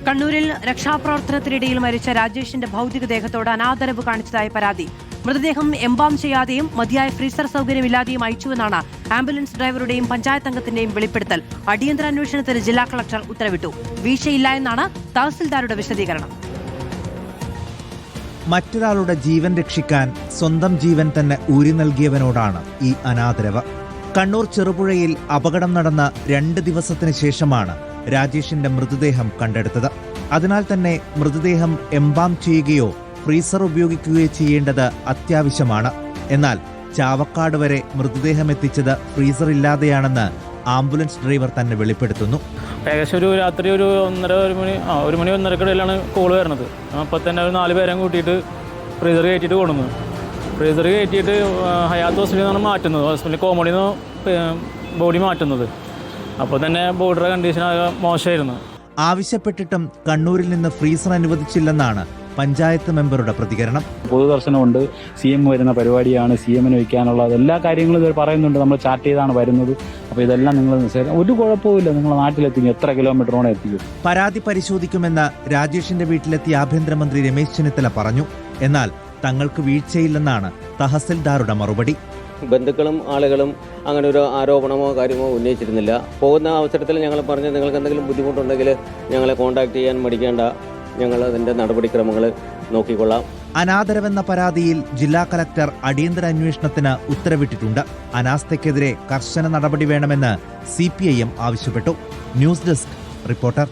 കണ്ണൂരിൽ രക്ഷാപ്രവർത്തനത്തിനിടയിൽ മരിച്ച രാജേഷിന്റെ ഭൗതികദേഹത്തോട് അനാദരവ് കാണിച്ചതായി പരാതി. മൃതദേഹം എംബാം ചെയ്യാതെയും മതിയായ ഫ്രീസർ സൗകര്യമില്ലാതെയും അയച്ചുവെന്നാണ് ആംബുലൻസ് ഡ്രൈവറുടെയും പഞ്ചായത്ത് അംഗത്തിന്റെയും വെളിപ്പെടുത്തൽ. അടിയന്തര അന്വേഷണത്തിന് ജില്ലാ കളക്ടർ ഉത്തരവിട്ടു. വീഴ്ചയില്ല എന്നാണ് തഹസിൽദാരുടെ വിശദീകരണം. മറ്റൊരാളുടെ ജീവൻ രക്ഷിക്കാൻ സ്വന്തം ജീവൻ തന്നെ ഊരി നൽകിയവനോടാണ് ഈ അനാദരവ്. കണ്ണൂർ ചെറുപുഴയിൽ അപകടം നടന്ന 2 ദിവസത്തിന് ശേഷമാണ് രാജേഷിന്റെ മൃതദേഹം കണ്ടെടുത്തത്. അതിനാൽ തന്നെ മൃതദേഹം എംബാം ചെയ്യുകയോ ഫ്രീസർ ഉപയോഗിക്കുകയോ ചെയ്യേണ്ടത് അത്യാവശ്യമാണ്. എന്നാൽ ചാവക്കാട് വരെ മൃതദേഹം എത്തിച്ചത് ഫ്രീസർ ഇല്ലാതെയാണെന്ന് ആംബുലൻസ് ഡ്രൈവർ തന്നെ വെളിപ്പെടുത്തുന്നു. ഏകദേശം ഒരു രാത്രി ഒരു 1:30 കോള് വരുന്നത്. അപ്പം തന്നെ 4 പേരെ കൂട്ടിയിട്ട് ഫ്രീസർ കയറ്റിയിട്ട് കൊണ്ടുവന്നു. ഫ്രീസർ കയറ്റിയിട്ട് ഹയാത്ത് ഹോസ്പിറ്റലിൽ നിന്നാണ് മാറ്റുന്നത്. ഹോസ്പിറ്റലിൽ കോമഡിൽ നിന്ന് ബോഡി മാറ്റുന്നത്. അപ്പോൾ തന്നെ ബോഡിയുടെ കണ്ടീഷൻ ആകെ മോശമായിരുന്നു. ആവശ്യപ്പെട്ടിട്ടും കണ്ണൂരിൽ നിന്ന് ഫ്രീസർ അനുവദിച്ചില്ലെന്നാണ് പഞ്ചായത്ത് മെമ്പറുടെ പ്രതികരണം. പൊതുദർശനമുണ്ട്, CM വരുന്ന പരിപാടിയാണ്, CM-ന് വയ്ക്കാനുള്ള എല്ലാ കാര്യങ്ങളും ഇവർ പറയുന്നുണ്ട്. നമ്മൾ ചാറ്റ് ചെയ്താണ് വരുന്നത്. അപ്പോൾ ഇതെല്ലാം നിങ്ങൾ ഒരു കുഴപ്പമില്ല, നിങ്ങളുടെ നാട്ടിലെത്തിക്കും, എത്ര കിലോമീറ്ററോടെ എത്തിക്കും. പരാതി പരിശോധിക്കുമെന്ന് രാജേഷിന്റെ വീട്ടിലെത്തിയ ആഭ്യന്തരമന്ത്രി രമേശ് ചെന്നിത്തല പറഞ്ഞു. എന്നാൽ തങ്ങൾക്ക് വീഴ്ചയില്ലെന്നാണ് തഹസിൽദാരുടെ മറുപടി. ബന്ധുക്കളും ആളുകളും അങ്ങനെ ഒരു ആരോപണമോ കാര്യമോ ഉന്നയിച്ചിരുന്നില്ല. പോകുന്ന അവസരത്തിൽ ഞങ്ങൾ പറഞ്ഞു, നിങ്ങൾക്ക് എന്തെങ്കിലും ബുദ്ധിമുട്ടുണ്ടെങ്കിൽ ഞങ്ങളെ കോൺടാക്ട് ചെയ്യാൻ മടിക്കേണ്ട, ഞങ്ങൾ അതിൻ്റെ നടപടിക്രമങ്ങൾ നോക്കിക്കൊള്ളാം. അനാദരവെന്ന പരാതിയിൽ ജില്ലാ കലക്ടർ അടിയന്തര അന്വേഷണത്തിന് ഉത്തരവിട്ടിട്ടുണ്ട്. അനാസ്ഥയ്ക്കെതിരെ കർശന നടപടി വേണമെന്ന് CPIM ആവശ്യപ്പെട്ടു. News desk reporter.